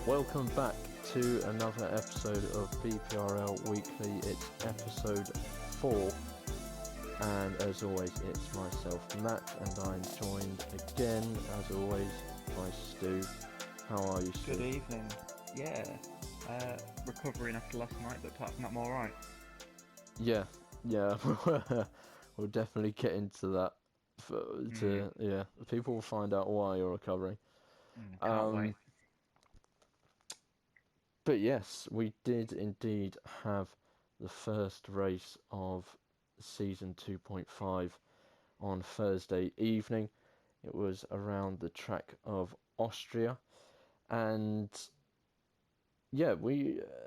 Welcome back to another episode of BPRL Weekly. It's episode 4, and as always, it's myself, Matt, and I'm joined again, as always, by Stu. How are you, Stu? Good evening. Yeah, recovering after last night, but apart from that, I'm alright. Yeah, we'll definitely get into that. People will find out why you're recovering. Can't wait. But yes, we did indeed have the first race of season 2.5 on Thursday evening. It was around the track of Austria, and yeah,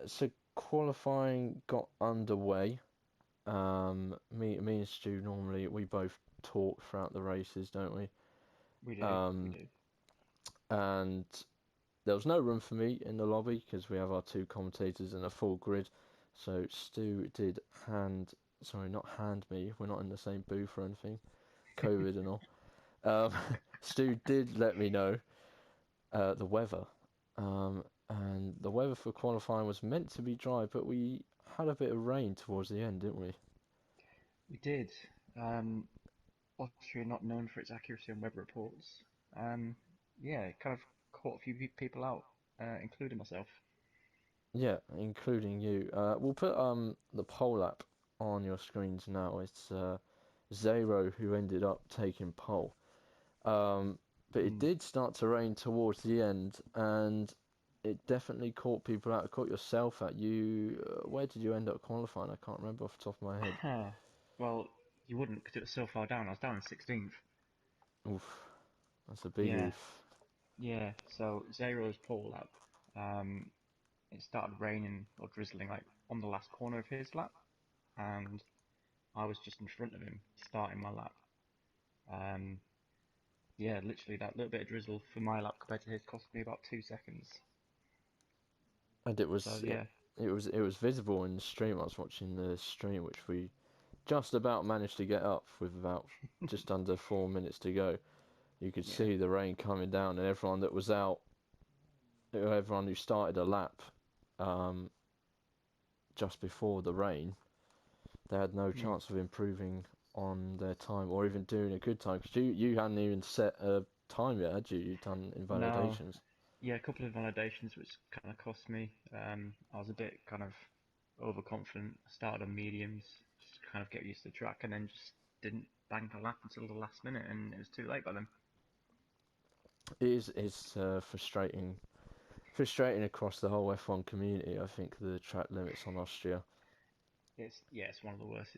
so qualifying got underway. Me and Stu normally we both talk throughout the races, don't we? We do. And there was no room for me in the lobby because we have our two commentators and a full grid. So Stu did not hand me, we're not in the same booth or anything, COVID and all. Stu did let me know the weather. And the weather for qualifying was meant to be dry, but we had a bit of rain towards the end, didn't we? We did. Austria not known for its accuracy on weather reports. It kind of caught a few people out, including myself. Yeah, including you. We'll put the pole app on your screens now. It's Zero who ended up taking pole. But it did start to rain towards the end, and it definitely caught people out. It caught yourself out. Where did you end up qualifying? I can't remember off the top of my head. Well, you wouldn't because it was so far down. I was down in 16th. Oof, that's a big Yeah, oof. yeah. So Zero's pole lap. It started raining or drizzling like on the last corner of his lap, and I was just in front of him starting my lap. Literally that little bit of drizzle for my lap compared to his cost me about 2 seconds. And it So was yeah, it was visible in the stream. I was watching the stream, which we just about managed to get up with about just under 4 minutes to go. You could yeah, see the rain coming down, and everyone that was out, everyone who started a lap just before the rain, they had no chance of improving on their time or even doing a good time, because you hadn't even set a time yet, had you? You'd done no, invalidations. yeah, a couple of validations which kind of cost me. I was a bit kind of overconfident. I started on mediums, just to kind of get used to the track, and then just didn't bank a lap until the last minute, and it was too late by then. It's frustrating across the whole F1 community. I think the track limits on Austria. It's one of the worst.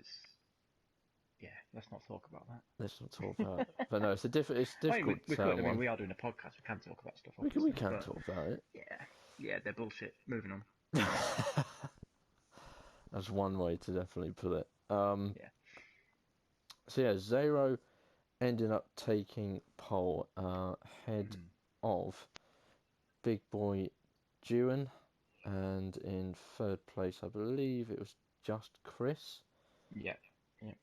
Let's not talk about that. Let's not talk about it. But no, it's I mean, difficult to we could. turn I mean, one. we are doing a podcast. We can talk about stuff, We obviously, can but talk about it. yeah, they're bullshit. Moving on. That's one way to definitely put it. Yeah. So yeah, Zero ended up taking pole ahead of Big Boy Dewan, and in third place, I believe it was just Chris. Yeah. Yeah.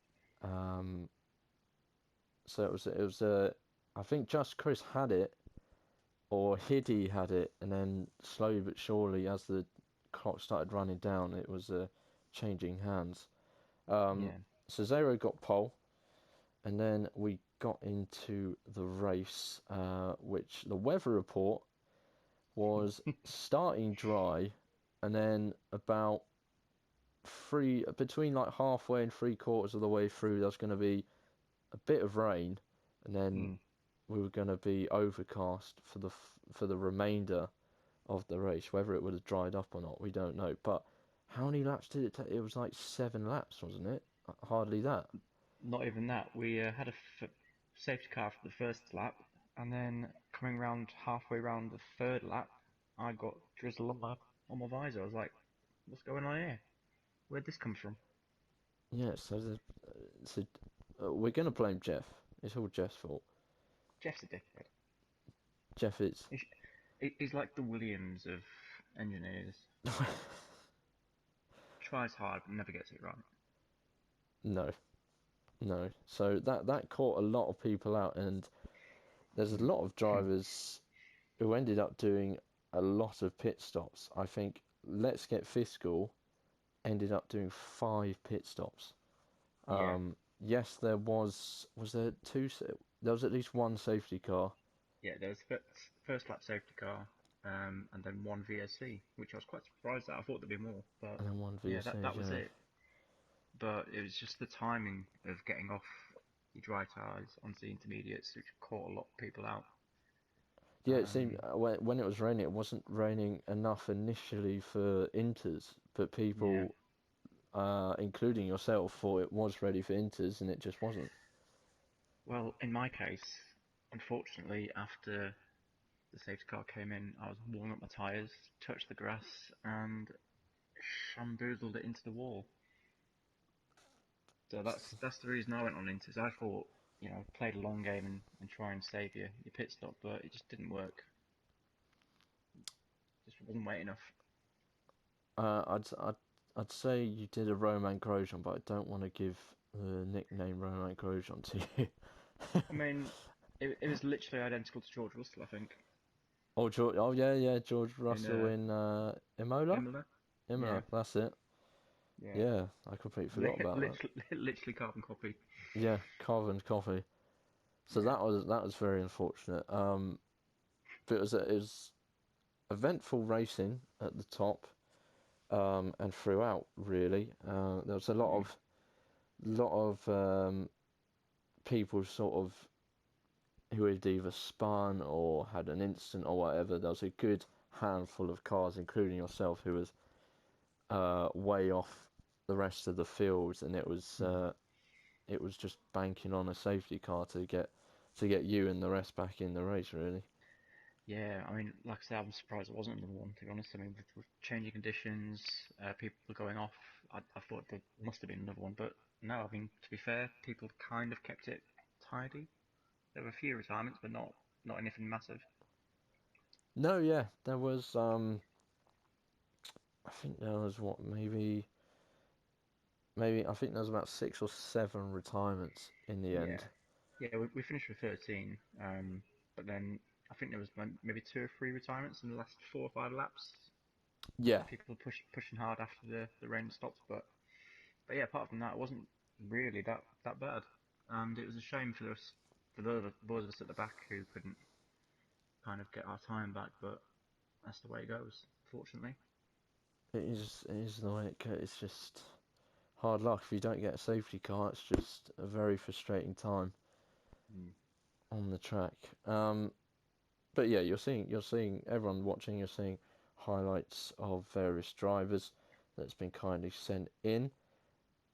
So it was I think just Chris had it, or Hiddy had it, and then slowly but surely, as the clock started running down, it was changing hands. Yeah. So Zero got pole, and then we got into the race, which the weather report was starting dry, and then about between like halfway and 3/4 of the way through, there was going to be a bit of rain, and then we were going to be overcast for the remainder of the race. Whether it would have dried up or not, we don't know. But how many laps did it take? It was like 7 laps, wasn't it? Hardly that. Not even that. We had a safety car for the first lap, and then coming round halfway round the third lap, I got drizzle on my visor. I was like, "What's going on here? Where'd this come from?" Yeah, we're going to blame Jeff. It's all Jeff's fault. Jeff's a dickhead. Jeff is. He's like the Williams of engineers. Tries hard but never gets it right. No. So that caught a lot of people out, and there's a lot of drivers who ended up doing a lot of pit stops. I think Let's Get Fiscal ended up doing 5 pit stops. Yeah, Yes, was there two? There was at least one safety car, yeah. There was first lap safety car, and then one VSC, which I was quite surprised at. I thought there'd be more, but and then one yeah, VSC. that was Yeah, it. But it was just the timing of getting off your dry tyres onto the intermediates, which caught a lot of people out. yeah. It seemed Um, when it was raining, it wasn't raining enough initially for inters, but yeah. people, including yourself, thought it was ready for inters, and it just wasn't. Well, in my case, unfortunately, after the safety car came in, I was warming up my tyres, touched the grass, and shamboozled it into the wall. So that's the reason I went on Inters. I thought, played a long game and try and save your pit stop, but it just didn't work. Just wasn't weight enough. I'd say you did a Roman Grosjean, but I don't want to give the nickname Roman Grosjean to you. I mean, it was literally identical to George Russell, I think, Oh, oh yeah, yeah, George in Russell in Imola. Imola. Yeah, Imola, that's it. yeah. Yeah, I completely forgot about that. Literally carbon copy. Yeah, carbon coffee. So Yeah. that was very unfortunate. But it was eventful racing at the top, and throughout really. There was a lot Mm. of people sort of who had either spun or had an incident or whatever. There was a good handful of cars, including yourself, who was way off the rest of the field, and Mm. it was just banking on a safety car to get you and the rest back in the race, really. Yeah, I mean, like I said, I'm surprised it wasn't another one, to be honest. I mean, with changing conditions, people going off, I thought there must have been another one, but no, I mean, to be fair, people kind of kept it tidy. There were a few retirements, but not anything massive. No, yeah, there was. I think there was what maybe I think there was about 6 or 7 retirements in the Yeah, end. yeah, we finished with 13, but then I think there was maybe two or three retirements in the last 4 or 5 laps. Yeah, People pushing hard after the rain stopped, but yeah, apart from that, it wasn't really that bad, and it was a shame for us for the boys of us at the back who couldn't kind of get our time back, but that's the way it goes, fortunately. it is. It is the way it goes. It's just hard luck if you don't get a safety car. It's just a very frustrating time Mm. on the track. But yeah, you're seeing everyone watching. You're seeing highlights of various drivers that's been kindly sent in.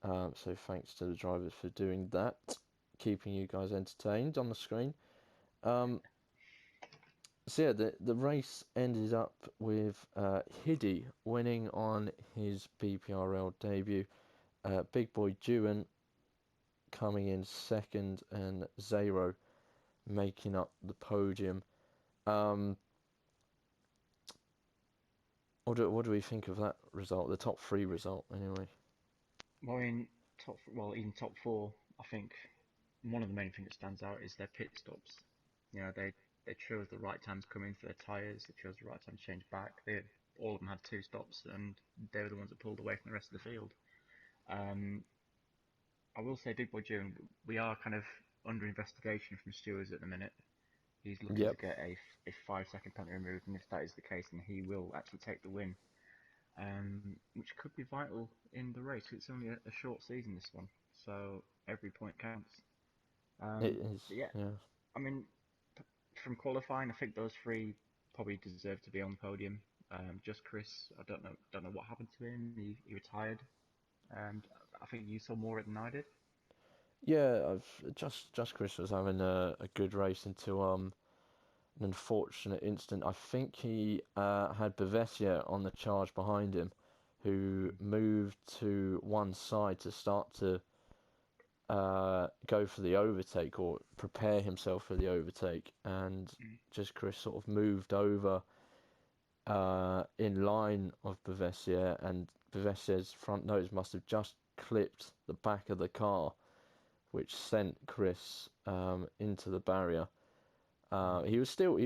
So thanks to the drivers for doing that, keeping you guys entertained on the screen. Um, so yeah, the race ended up with Hiddy winning on his BPRL debut. Big Boy Dewan coming in second, and Zero making up the podium. Um, what do we think of that result? The top three result, anyway. Well, even top four, I think one of the main things that stands out is their pit stops. They chose the right time to come in for their tyres. They chose the right time to change back. All of them had 2 stops, and they were the ones that pulled away from the rest of the field. Um, I will say, Big Boy June, we are kind of under investigation from stewards at the minute. He's looking to Yep. get a 5 second penalty removed, and if that is the case, then he will actually take the win, which could be vital in the race. It's only a short season, this one, so every point counts. It is. But yeah, Yeah. I mean, from qualifying, I think those three probably deserve to be on the podium. Just Chris, I don't know what happened to him. He retired. I think you saw more of it than I did. Yeah, just Chris was having a good race until an unfortunate incident. I think he had Bavessia on the charge behind him, who Mm, moved to one side to start to go for the overtake or prepare himself for the overtake, and mm, just Chris sort of moved over in line of Bavessia, and Bavessia's front nose must have just clipped the back of the car, which sent Chris into the barrier. Mm. He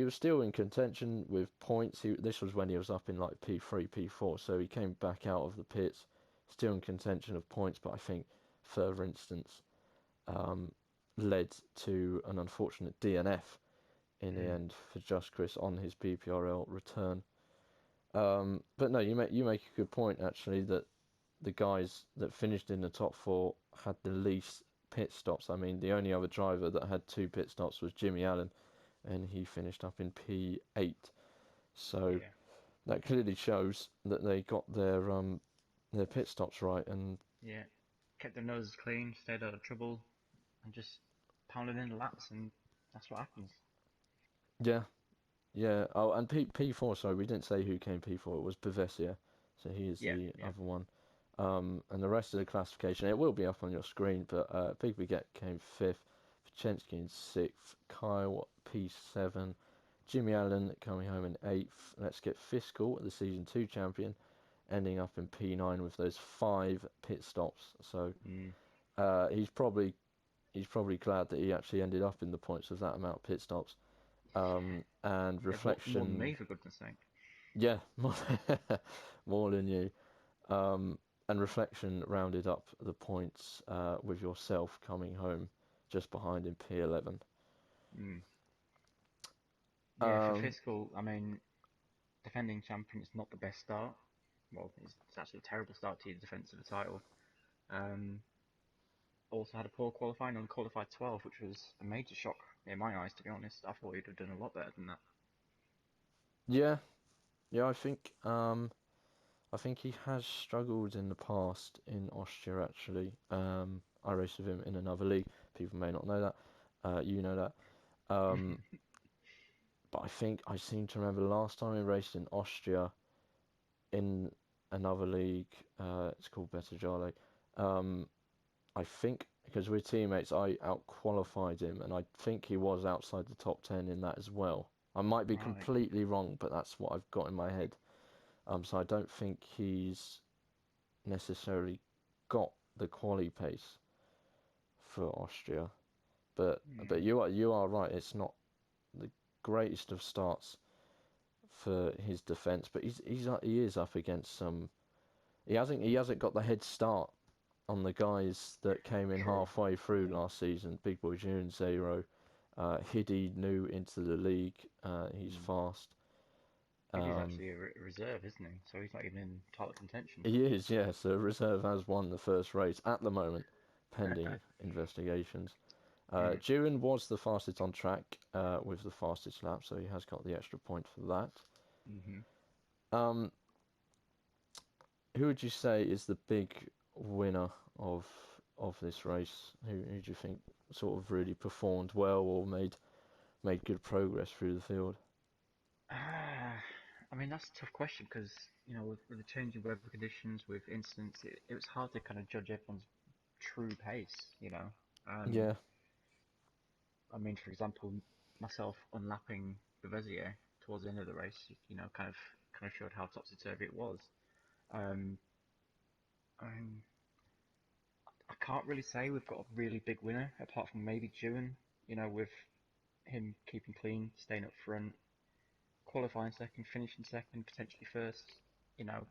was still in contention with points. This was when he was up in like P3, P4, so he came back out of the pits, still in contention of points. But I think further instance led to an unfortunate DNF in the Mm. end for Just Chris on his BPRL return. But no, you make a good point actually that the guys that finished in the top four had the least pit stops. I mean, the only other driver that had 2 pit stops was Jimmy Allen, and he finished up in P8. So Yeah. that clearly shows that they got their pit stops right. And Yeah. Kept their noses clean, stayed out of trouble, and just pounded in the laps, and that's what happens. yeah, yeah. Oh, and P4. Sorry, we didn't say who came P4. It was Bavessia, so he is Yeah. the Yeah. other one. And the rest of the classification, it will be up on your screen. But Big Baguette came fifth, Vachensky in sixth, Kyle P7, Jimmy Allen coming home in eighth. Let's get Fiscal, the season 2 champion, ending up in P9 with those 5 pit stops. So Mm. he's probably glad that he actually ended up in the points with that amount of pit stops. And Yeah, more than reflection, me, for goodness sake. yeah, more than you. And reflection rounded up the points with yourself coming home just behind in P11. Mm. Yeah, for Um, Fiscal, I mean, defending champion, it's not the best start. Well, it's actually a terrible start to your defence of the title. Um, Also had a poor qualifying, and qualified 12th, which was a major shock in my eyes, to be honest. I thought he'd have done a lot better than that. yeah, yeah, I think he has struggled in the past in Austria actually. I raced with him in another league. People may not know that. You know that. But I think I seem to remember the last time he raced in Austria in another league. It's called Better Jale. I think because we're teammates, I out-qualified him, and I think he was outside the top 10 in that as well. I might be Right. completely wrong, but that's what I've got in my head. So I don't think he's necessarily got the quali pace for Austria. But Mm. you are right. It's not the greatest of starts for his defence, but he is up against some. He hasn't got the head start on the guys that came in True. halfway through Yeah. last season. Big Boy June, Zero, Hiddy new into the league. He's Mm. fast. It is Um, actually a reserve, isn't he? So he's not even in title contention. he is, yes. The reserve has won the first race at the moment, pending investigations. Mm. Duran was the fastest on track with the fastest lap, so he has got the extra point for that. Hmm. Um, who would you say is the big winner of this race? Who do you think sort of really performed well or made good progress through the field? Ah, I mean, that's a tough question because, with the changing weather conditions, with incidents, it was hard to kind of judge everyone's true pace. Um, Yeah, I mean, for example, myself unlapping Bevezier towards the end of the race, kind of showed how topsy turvy it was. Um, I mean, I can't really say we've got a really big winner apart from maybe June. With him keeping clean, staying up front, qualifying second, finishing second, potentially first. You know,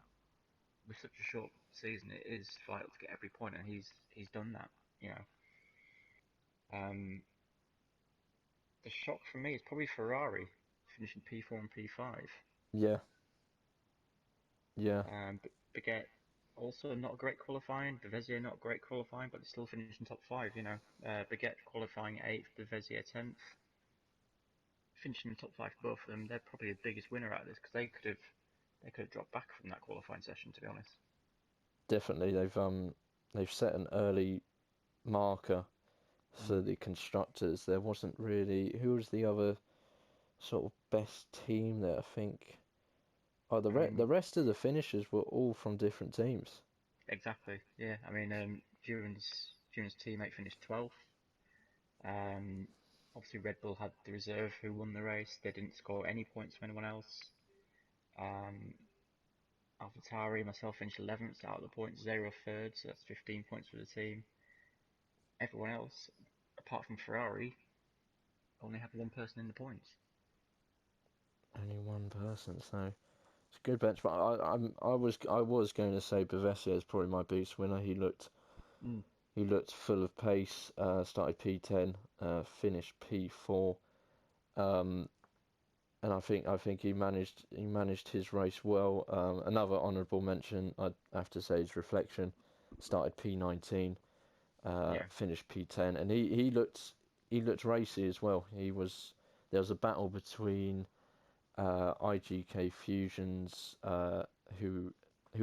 with such a short season, it is vital to get every point, and he's done that. You know, um, the shock for me is probably Ferrari finishing P4 and P5. yeah, yeah, Baguette also not great qualifying. Bevezier not great qualifying, but they still finished in top five. Baguette qualifying eighth, Bevezier 10th, finishing in top five for both of them. They're probably the biggest winner out of this because they could have dropped back from that qualifying session. To be honest. definitely. They've set an early marker for Mm. the constructors. There wasn't really who was the other sort of best team there. I think. Oh, I mean, the rest of the finishers were all from different teams. exactly. Yeah. I mean, Duran's teammate finished 12th. Um, Obviously Red Bull had the reserve who won the race. They didn't score any points from anyone else. Um, AlphaTauri, myself finished 11th out of the points, zero third, so that's 15 points for the team. Everyone else, apart from Ferrari, only have one person in the points. Only one person, so it's a good bench. But I was going to say Bavessia is probably my boost winner. Mm. He looked full of pace. Started P10, finished P4. Um, and I think he managed his race well. Another honourable mention I'd have to say is Reflection. Started P19, Yeah, finished P10, and he looked racy as well. There was a battle between IGK Fusions, who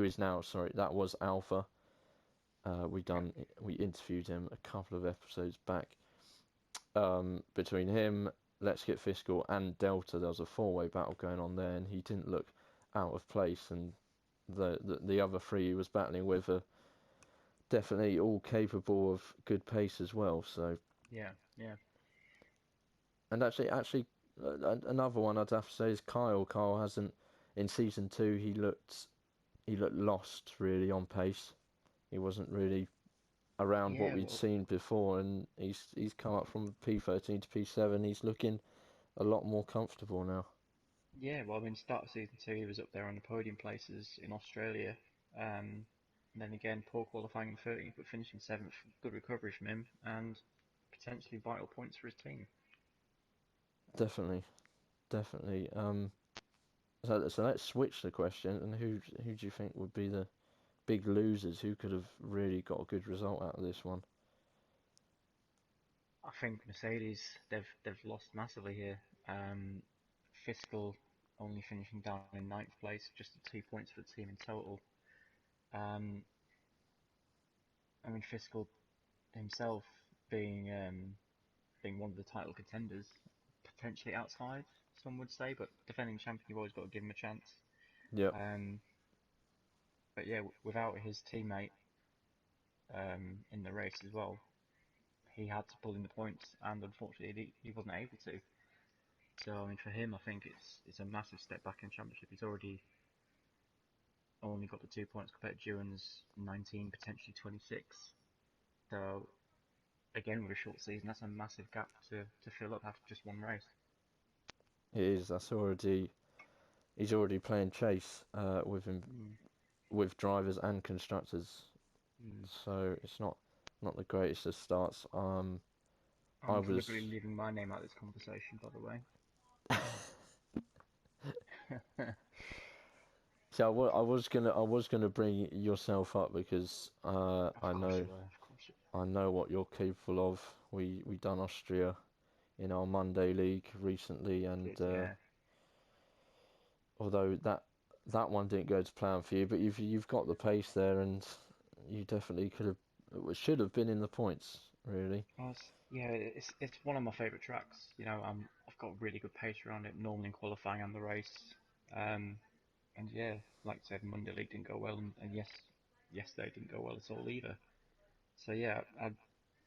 is now, sorry, that was Alpha. yeah, We interviewed him a couple of episodes back. Between him, Let's Get Fiscal, and Delta, there was a four-way battle going on there, and he didn't look out of place. And the other three he was battling with are definitely all capable of good pace as well. So, yeah, yeah, and another one I'd have to say is Kyle. Kyle hasn't in season two. He looked lost really on pace. He wasn't really around what yeah. we'd Well, seen before, and he's come up from P13 to P7. He's looking a lot more comfortable now. yeah. Well, I mean, start of season two, he was up there on the podium places in Australia. And then again, poor qualifying in 13th, but finishing seventh. Good recovery from him, and potentially vital points for his team. Definitely, definitely. So let's switch the question. And who do you think would be the big losers? Who could have really got a good result out of this one? I think Mercedes, they've lost massively here. Fiscal only finishing down in ninth place, just 2 points for the team in total. Um, I mean, Fiscal himself being one of the title contenders, potentially outside, some would say, but defending champion, you've always got to give him a chance. Yep, Um, but yeah, without his teammate in the race as well, he had to pull in the points, and unfortunately, he wasn't able to. So I mean, for him, I think it's a massive step back in championship. He's already only got the 2 points compared to Ewan's 19, potentially 26. So again, with a short season, that's a massive gap to fill up after just one race. it is. He's already playing chase with him Mm, with drivers and constructors. mm. So it's not the greatest of starts. I I'm was deliberately leaving my name out of this conversation, by the way. See, I was gonna bring yourself up because Of course you were, of course you I know what you're capable of. We done Austria in our Monday league recently, and did, yeah. although that one didn't go to plan for you, but you've got the pace there, and you definitely should have been in the points really. Well, yeah, it's one of my favourite tracks. I've got really good pace around it, normally in qualifying and the race. Um, and yeah, like I said, Monday league didn't go well, and yes, yesterday didn't go well at all either. So yeah,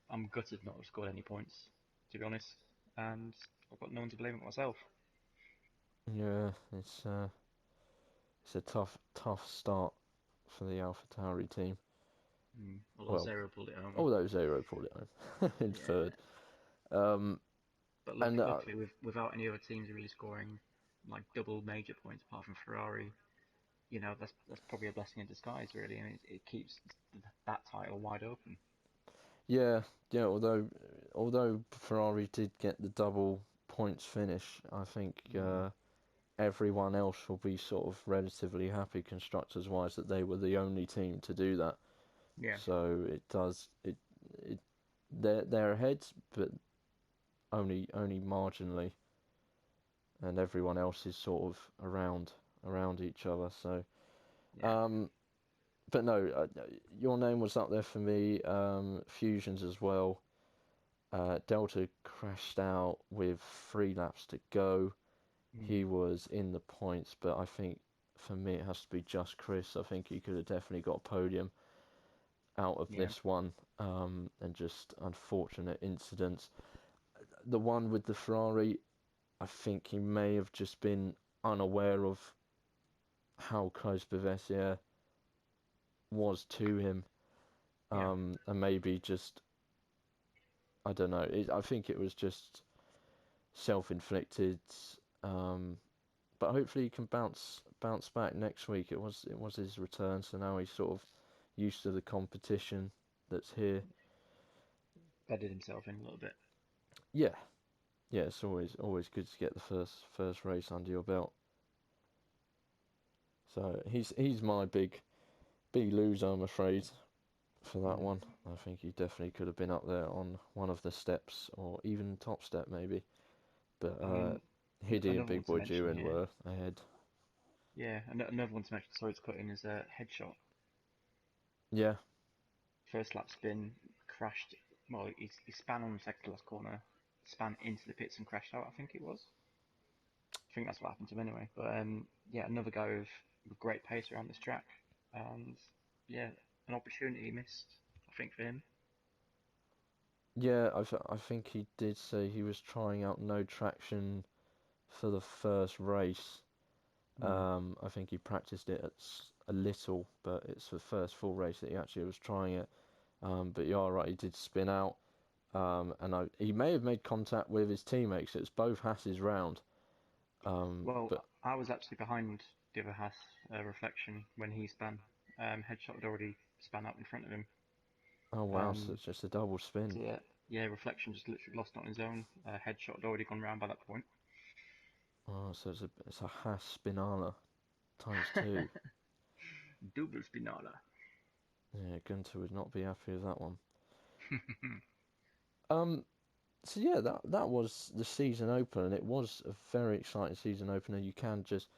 I'm gutted not to have scored any points, to be honest. And I've got no one to blame but myself. Yeah, it's a tough start for the AlphaTauri team. Although Well, Zero pulled it home. although Zero pulled it home in third. Yeah. Um, But and luckily, without any other teams really scoring like double major points apart from Ferrari, that's probably a blessing in disguise, really. I mean, it keeps that title wide open. yeah, yeah. Although Ferrari did get the double points finish, I think Mm, everyone else will be sort of relatively happy constructors wise that they were the only team to do that. yeah, So it they're ahead, but only marginally, and everyone else is sort of around each other. So, yeah, um, but no, your name was up there for me. Fusions as well. Delta crashed out with 3 laps to go. mm, He was in the points, but I think for me it has to be just Chris. I think he could have definitely got a podium out of yeah, this one, and just unfortunate incidents. The one with the Ferrari, I think he may have just been unaware of how close Bavessier was to him, yeah, and maybe just I don't know. I think it was just self-inflicted. But hopefully he can bounce back next week. It was his return, so now he's sort of used to the competition that's here. Bedded himself in a little bit. Yeah, yeah, it's always good to get the first race under your belt. So he's my big loser, I'm afraid, for that one. I think he definitely could have been up there on one of the steps, or even top step maybe. But I mean, Hiddy and another Big one to Boy mention Jewin here. were ahead. Yeah, another one to mention. Sorry to cut in is a headshot. Yeah, First lap spin, crashed. Well, he span on the second to last corner, span into the pits and crashed out. I think it was. I think that's what happened to him anyway. But yeah, another guy with great pace around this track, and yeah, an opportunity missed. I think for him. yeah. I think he did say he was trying out no traction for the first race. Mm. I think he practiced it a little, but it's the first full race that he actually was trying it. But you are right, he did spin out. He may have made contact with his teammates. It's both Haas's round. Well, But I was actually behind the other Haas reflection when he span. Headshot had already span out in front of him. oh wow, so Um, it's just a double spin. so yeah, reflection just literally lost it on his own. Headshot had already gone round by that point. Oh, so it's a Haas Spinala times two. Double spinala. Yeah, Gunter would not be happy with that one. Um, so yeah, that was the season opener, and it was a very exciting season opener. You can just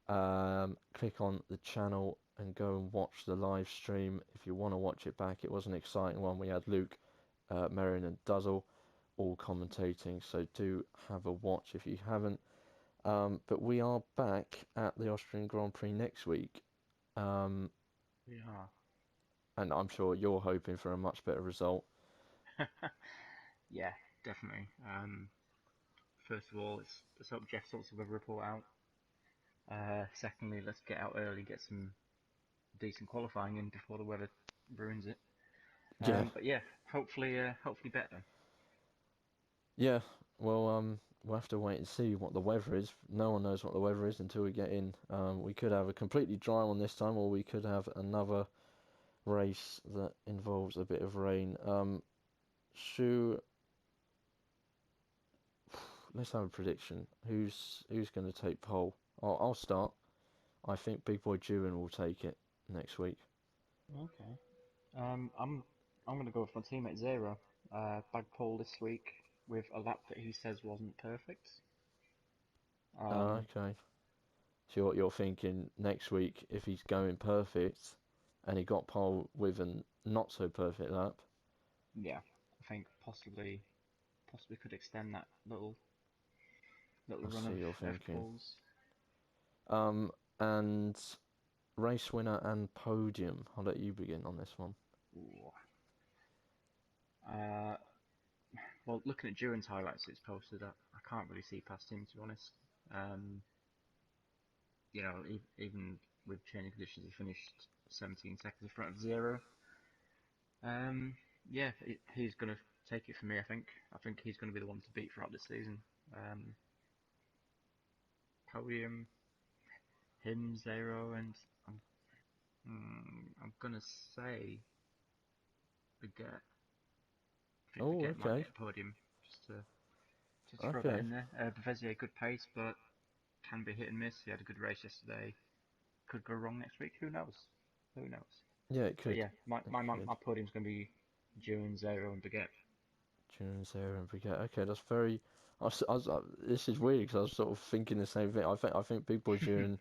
click on the channel and go and watch the live stream if you want to watch it back. It was an exciting one. We had Luke, Merrin, and Duzzle all commentating, so do have a watch if you haven't. But we are back at the Austrian Grand Prix next week, um, Yeah. and I'm sure you're hoping for a much better result. Yeah, definitely. First of all, let's hope Jeff sorts of a report out. Secondly, let's get out early, get some decent qualifying in before the weather ruins it. Yeah, But yeah, hopefully better. yeah. Well, we'll have to wait and see what the weather is. No one knows what the weather is until we get in. We could have a completely dry one this time, or we could have another race that involves a bit of rain. Shu, let's have a prediction. Who's going to take pole? I'll start. I think Big Boy Jewin will take it next week. Okay. I'm gonna go with my teammate Zero. Bag pole this week with a lap that he says wasn't perfect. Um, Okay. So you're thinking next week if he's going perfect, and he got pole with a not so perfect lap. yeah, I think possibly could extend that little I run see of you're F thinking. poles. And race winner and podium. I'll let you begin on this one. Ooh. Uh, well, looking at Duran's highlights it's posted, I can't really see past him to be honest. Um, even with changing conditions, he finished 17 seconds in front of Zero. Um, yeah, he's gonna take it for me. I think he's gonna be the one to beat throughout this season. Um, Podium, him, Zero, and I'm, I'm gonna say Baguette. I think Oh, Baguette might okay, get a podium. Just to throw that okay. in there. Bevezier, good pace, but can be hit and miss. He had a good race yesterday. Could go wrong next week. Who knows? Who knows? Yeah, it But could. yeah, my It my my, could. my podium's gonna be June, Zero, and Baguette. June, Sarah, and Brigitte. Okay, that's very. This is weird because I was sort of thinking the same thing. I think Big Boy June,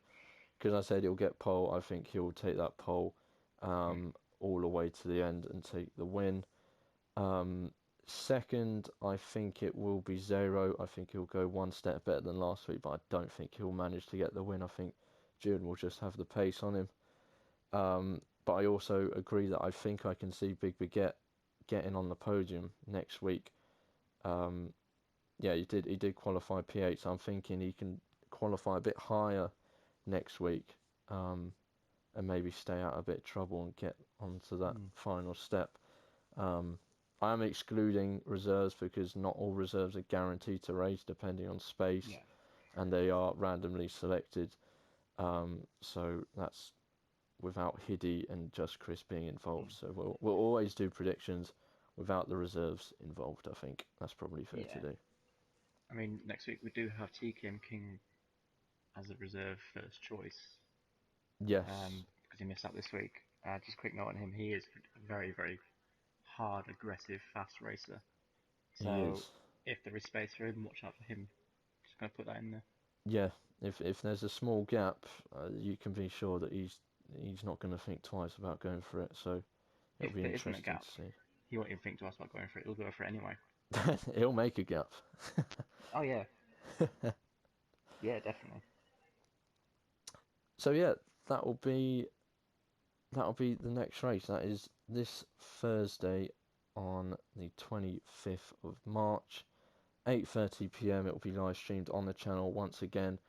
because I said he'll get pole. I think he'll take that pole, all the way to the end and take the win. Um, Second, I think it will be Zero. I think he'll go one step better than last week, but I don't think he'll manage to get the win. I think June will just have the pace on him. But I also agree that I think I can see Big Baguette getting on the podium next week. Um, yeah, he did qualify P8, so I'm thinking he can qualify a bit higher next week, and maybe stay out a bit of trouble and get onto that Mm. final step. Um, I am excluding reserves because not all reserves are guaranteed to race depending on space, Yeah. and they are randomly selected. So that's without Hiddy and Just Chris being involved. Mm. So we'll always do predictions without the reserves involved. I think that's probably fair to Yeah. do. I mean, next week we do have TKM King as a reserve first choice, Yes, because he missed out this week. Just a quick note on him: he is a very, very hard, aggressive, fast racer. he So is. if there is space for him, watch out for him. Just gonna put that in there. Yeah, if there's a small gap, you can be sure that he's not going to think twice about going for it. So it'll If be there isn't a interesting gap, to see. he won't even think twice about going for it. He'll go for it anyway. He'll make a gap. Oh yeah, yeah, definitely. So yeah, that'll be that'll be the next race. That is this Thursday on the 25th of March, 8:30 p.m. It will be live streamed on the channel once again.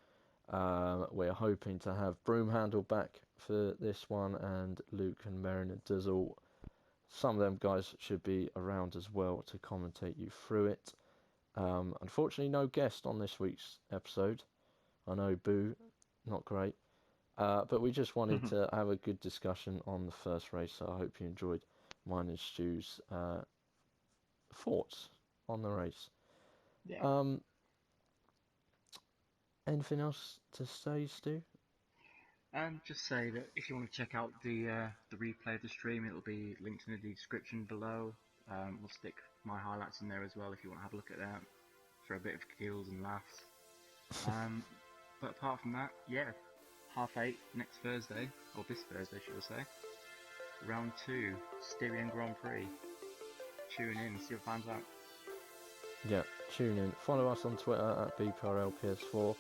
We're hoping to have Broomhandle back for this one, and Luke and Merrin and Dizzle. Some of them guys should be around as well to commentate you through it. Unfortunately, no guest on this week's episode. I know, boo, not great. But we just wanted to have a good discussion on the first race, so I hope you enjoyed mine and Stu's thoughts on the race. Yeah. Um, Anything else to say, Stu? And just say that if you want to check out the replay of the stream, it'll be linked in the description below. We'll stick my highlights in there as well if you want to have a look at that for a bit of giggles and laughs. But apart from that, yeah, 8:30 next Thursday, or this Thursday, should I say? Round 2, Styrian Grand Prix. Tune in, see what finds out. Yeah, tune in. Follow us on Twitter at BPRLPS4.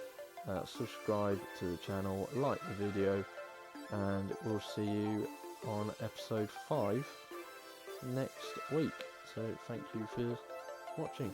Subscribe to the channel, like the video, and we'll see you on episode 5 next week. So thank you for watching.